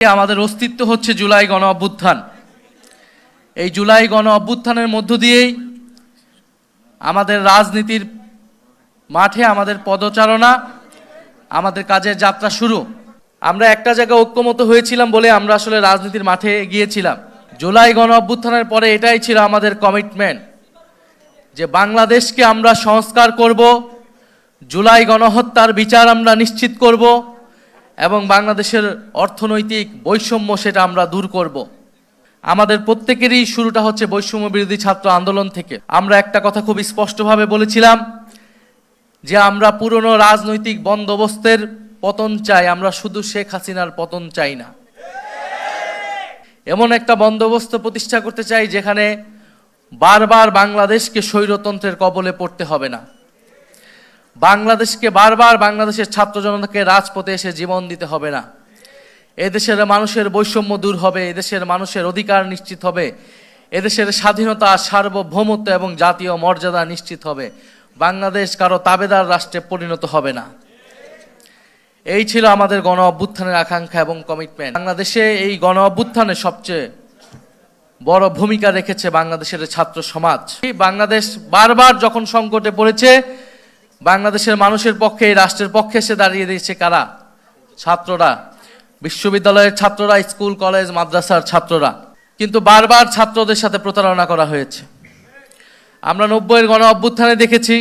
আমাদের অস্তিত্ব হচ্ছে জুলাই গণ অভ্যুত্থান। এই জুলাই গণ অভ্যুত্থানের মধ্য দিয়েই আমাদের রাজনীতির মাঠে আমাদের পদচারণা, আমাদের কাজের যাত্রা শুরু। আমরা একটা জায়গায় ঐক্যমত হয়েছিলাম বলে আমরা আসলে রাজনীতির মাঠে গিয়েছিলাম। জুলাই গণ অভ্যুত্থানের পরে এটাই ছিল আমাদের কমিটমেন্ট যে বাংলাদেশকে আমরা সংস্কার করব, জুলাই গণহত্যার বিচার আমরা নিশ্চিত করব এবং বাংলাদেশের অর্থনৈতিক বৈষম্য সেটা আমরা দূর করব। আমাদের প্রত্যেকেরই শুরুটা হচ্ছে বৈষম্য বিরোধী ছাত্র আন্দোলন থেকে। আমরা একটা কথা খুব স্পষ্টভাবে বলেছিলাম যে আমরা পুরনো রাজনৈতিক বন্দোবস্তের পতন চাই, আমরা শুধু শেখ হাসিনার পতন চাই না। এমন একটা বন্দোবস্ত প্রতিষ্ঠা করতে চাই যেখানে বারবার বাংলাদেশকে স্বৈরতন্ত্রের কবলে পড়তে হবে না, বাংলাদেশকে বারবার বাংলাদেশের ছাত্র জনতাকে রাজপথে এসে জীবন দিতে হবে না। এদেশের মানুষের বৈষম্য দূর হবে, এদেশের মানুষের অধিকার নিশ্চিত হবে, এদেশের স্বাধীনতা, সার্বভৌমত্ব এবং জাতীয় মর্যাদা নিশ্চিত হবে। বাংলাদেশ কারো তাবেদার রাষ্ট্রে পরিণত হবে না। এই ছিল আমাদের গণ অভ্যুত্থানের আকাঙ্ক্ষা এবং কমিটমেন্ট। বাংলাদেশে এই গণ অভ্যুত্থানে সবচেয়ে বড় ভূমিকা রেখেছে বাংলাদেশের ছাত্র সমাজ। বাংলাদেশ বারবার যখন সংকটে পড়েছে, বাংলাদেশের মানুষের পক্ষে, এই রাষ্ট্রের পক্ষে এসে দাঁড়িয়ে দিয়েছে কারা? ছাত্ররা, বিশ্ববিদ্যালয়ের ছাত্ররা, স্কুল কলেজ মাদ্রাসার ছাত্ররা। কিন্তু বারবার ছাত্রদের সাথে প্রতারণা করা হয়েছে। আমরা 90-এর গণ অভ্যুত্থানে দেখেছি,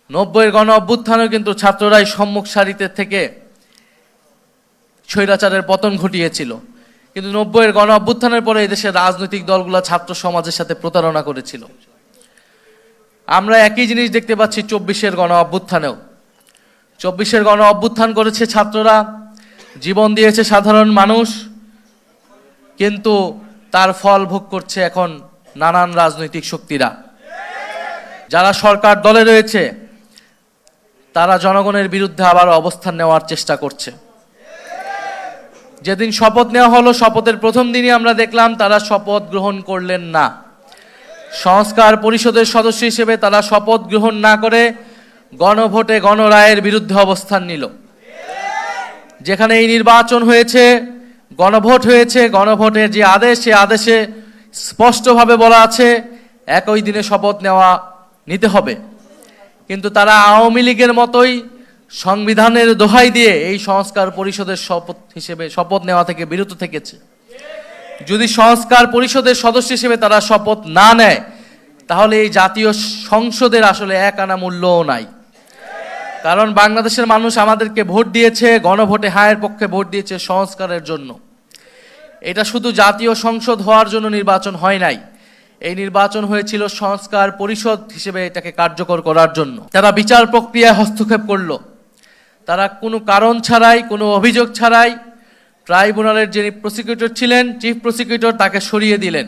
90-এর গণ অভ্যুত্থানেও কিন্তু ছাত্ররাই সম্মুখ সারিতে থেকে স্বৈরাচারের পতন ঘটিয়েছিল। কিন্তু 90-এর গণ অভ্যুত্থানের পরে এদেশের রাজনৈতিক দলগুলো ছাত্র সমাজের সাথে প্রতারণা করেছিল। আমরা একই জিনিস দেখতে পাচ্ছি 24-এর গণ অভ্যুত্থানেও। 24-এর গণ অভ্যুত্থান করেছে ছাত্ররা, জীবন দিয়েছে সাধারণ মানুষ, কিন্তু তার ফল ভোগ করছে এখন নানান রাজনৈতিক শক্তিরা। যারা সরকার দলে রয়েছে তারা জনগণের বিরুদ্ধে আবার অবস্থান নেওয়ার চেষ্টা করছে। যেদিন শপথ নেওয়া হলো, শপথের প্রথম দিনই আমরা দেখলাম তারা শপথ গ্রহণ করলেন না। সংস্কার পরিষদের সদস্য হিসেবে তারা শপথ গ্রহণ না করে গণভোটে গণরায়ের বিরুদ্ধে অবস্থান নিল। যেখানে এই নির্বাচন হয়েছে, গণভোট হয়েছে, গণভোটের যে আদেশ, সে আদেশে স্পষ্টভাবে বলা আছে একই দিনে শপথ নিতে হবে। কিন্তু তারা আওয়ামী লীগের মতোই সংবিধানের দোহাই দিয়ে এই সংস্কার পরিষদের শপথ নেওয়া থেকে বিরত থেকেছে। যদি সংস্কার পরিষদের সদস্য হিসেবে তারা শপথ না নেয়, তাহলে এই জাতীয় সংসদের আসলে এক আনা মূল্যও নাই। কারণ বাংলাদেশের মানুষ আমাদেরকে ভোট দিয়েছে, গণভোটে হায়ের পক্ষে ভোট দিয়েছে সংস্কারের জন্য। এটা শুধু জাতীয় সংসদ হওয়ার জন্য নির্বাচন হয় নাই, এই নির্বাচন হয়েছিল সংস্কার পরিষদ হিসেবে এটাকে কার্যকর করার জন্য। তারা বিচার প্রক্রিয়ায় হস্তক্ষেপ করলো। তারা কোনো কারণ ছাড়াই, কোনো অভিযোগ ছাড়াই ট্রাইব্যুনালের যিনি প্রসিকিউটর ছিলেন, চিফ প্রসিকিউটর, তাকে সরিয়ে দিলেন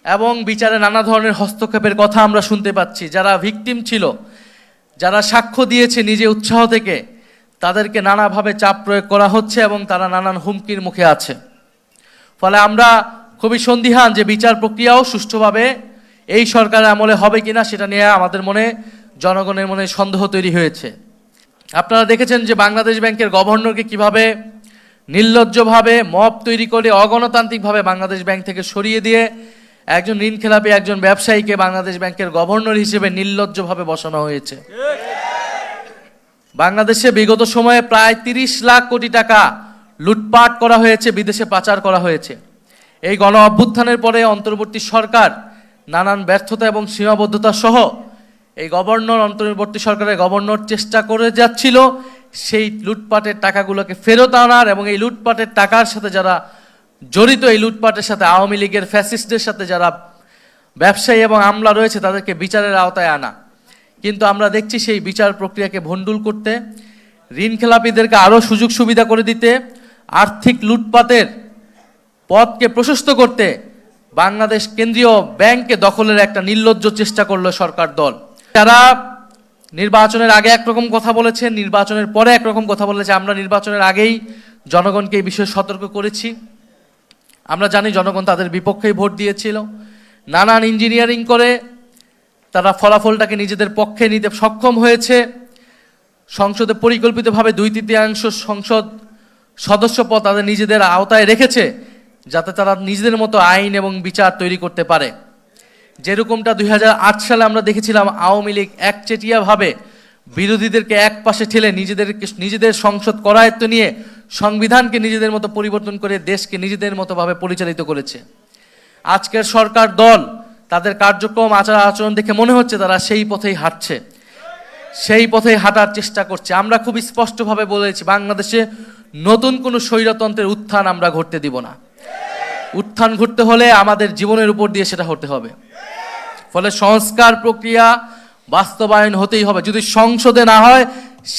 এবং বিচারে নানা ধরনের হস্তক্ষেপের কথা আমরা শুনতে পাচ্ছি। যারা ভিকটিম ছিল, যারা সাক্ষ্য দিয়েছে নিজে উৎসাহ থেকে, তাদেরকে নানাভাবে চাপ প্রয়োগ করা হচ্ছে এবং তারা নানান হুমকির মুখে আছে। ফলে আমরা খুবই সন্দিহান যে বিচার প্রক্রিয়াও সুষ্ঠুভাবে এই সরকারের আমলে হবে কিনা, সেটা নিয়ে আমাদের মনে, জনগণের মনে সন্দেহ তৈরি হয়েছে। আপনারা দেখেছেন যে বাংলাদেশ ব্যাংকের গভর্নরকে কিভাবে নির্লজ্জভাবে মব তৈরি করে অগণতান্ত্রিকভাবে বাংলাদেশ ব্যাংক থেকে সরিয়ে দিয়ে একজন ঋণখেলাপি একজন ব্যবসায়ীকে বাংলাদেশ ব্যাংকের গভর্নর হিসেবে নির্লজ্জভাবে বসানো হয়েছে। বাংলাদেশে বিগত সময়ে প্রায় 30 লাখ কোটি টাকা লুটপাট করা হয়েছে, বিদেশে পাচার করা হয়েছে। এই গণ অভ্যুত্থানের পরে অন্তর্বর্তী সরকার নানান ব্যর্থতা এবং সীমাবদ্ধতা সহ এই অন্তর্বর্তী সরকারের গভর্নর চেষ্টা করে যাচ্ছিল সেই লুটপাটের টাকাগুলোকে ফেরত আনার এবং এই লুটপাটের টাকার সাথে যারা জড়িত, এই লুটপাটের সাথে আওয়ামী লীগের ফ্যাসিস্টদের সাথে যারা ব্যবসায়ী এবং আমলা রয়েছে তাদেরকে বিচারের আওতায় আনা। কিন্তু আমরা দেখছি সেই বিচার প্রক্রিয়াকে ভণ্ডুল করতে, ঋণখেলাপিদেরকে আরও সুযোগ সুবিধা করে দিতে, আর্থিক লুটপাটের পথকে প্রশস্ত করতে বাংলাদেশ কেন্দ্রীয় ব্যাংককে দখলের একটা নির্লজ্জ চেষ্টা করলো সরকার দল। তারা নির্বাচনের আগে একরকম কথা বলেছে, নির্বাচনের পরে একরকম কথা বলেছে। আমরা নির্বাচনের আগেই জনগণকে এই বিষয়ে সতর্ক করেছি। আমরা জানি জনগণ তাদের বিপক্ষেই ভোট দিয়েছিল। নানান ইঞ্জিনিয়ারিং করে তারা ফলাফলটাকে নিজেদের পক্ষে নিতে সক্ষম হয়েছে। সংসদে পরিকল্পিতভাবে 2/3 সংসদ সদস্যপদ তাদের নিজেদের আওতায় রেখেছে, যাতে তারা নিজেদের মতো আইন এবং বিচার তৈরি করতে পারে। যেরকমটা 2008 সালে আমরা দেখেছিলাম, আওয়ামী লীগ একচেটিয়াভাবে বিরোধীদেরকে এক পাশে ঠেলে নিজেদের সংসদ করায়ত্ত নিয়ে সংবিধানকে নিজেদের মতো পরিবর্তন করে দেশকে নিজেদের মতোভাবে পরিচালিত করেছে। আজকের সরকার দল তাদের কার্যক্রম আচার আচরণ দেখে মনে হচ্ছে তারা সেই পথেই হাঁটছে, সেই পথেই হাঁটার চেষ্টা করছে। আমরা খুব স্পষ্টভাবে বলেছি, বাংলাদেশে নতুন কোনো স্বৈরতন্ত্রের উত্থান আমরা ঘটতে দিব না। উত্থান ঘটতে হলে আমাদের জীবনের উপর দিয়ে সেটা হতে হবে। ফলে সংস্কার প্রক্রিয়া বাস্তবায়ন হতেই হবে। যদি সংসদে না হয়,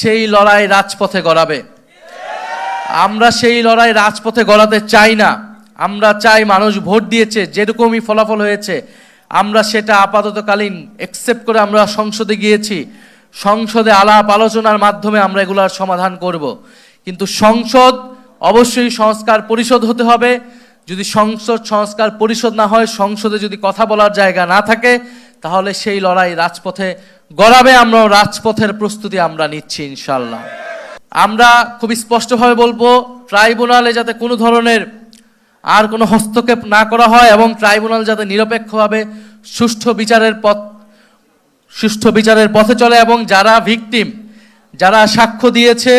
সেই লড়াই রাজপথে গড়াবে। আমরা সেই লড়াই রাজপথে গড়াতে চাই না। আমরা চাই, মানুষ ভোট দিয়েছে, যেরকমই ফলাফল হয়েছে আমরা সেটা আপাততকালীন একসেপ্ট করে আমরা সংসদে গিয়েছি। সংসদে আলাপ আলোচনার মাধ্যমে আমরা এগুলার সমাধান করব। কিন্তু সংসদ অবশ্যই সংস্কার পরিষদ হতে হবে। যদি সংস্কার পরিষদ না হয়, সংসদে যদি কথা বলার জায়গা না থাকে, তাহলে সেই লড়াই রাজপথে গড়াবে। আমরাও রাজপথের প্রস্তুতি আমরা নিচ্ছি ইনশাল্লাহ। আমরা খুব স্পষ্টভাবে বলবো, ট্রাইব্যুনালে যাতে কোনো ধরনের আর কোনো হস্তক্ষেপ না করা হয় এবং ট্রাইব্যুনাল যাতে নিরপেক্ষভাবে সুষ্ঠু বিচারের পথে চলে, এবং যারা ভিকটিম, যারা সাক্ষ্য দিয়েছে,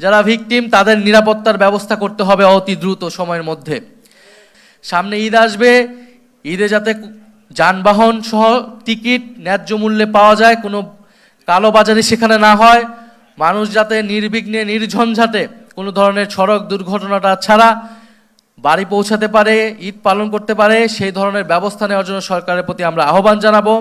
যারা ভিকটিম, তাদের নিরাপত্তার ব্যবস্থা করতে হবে অতি দ্রুত সময়ের মধ্যে। সামনে ঈদ আসবে, ঈদে যাতে যানবাহন সহ টিকিট ন্যায্য মূল্যে পাওয়া যায়, কোনো কালোবাজারি সেখানে না হয়, মানুষ যাতে নির্বিঘ্নে নির্ঝঞ্ঝাটে কোনো ধরনের সড়ক দুর্ঘটনাটা ছাড়া বাড়ি পৌঁছাতে পারে, ঈদ পালন করতে পারে, সেই ধরনের ব্যবস্থা নেওয়ার জন্য সরকারের প্রতি আমরা আহ্বান জানাবো।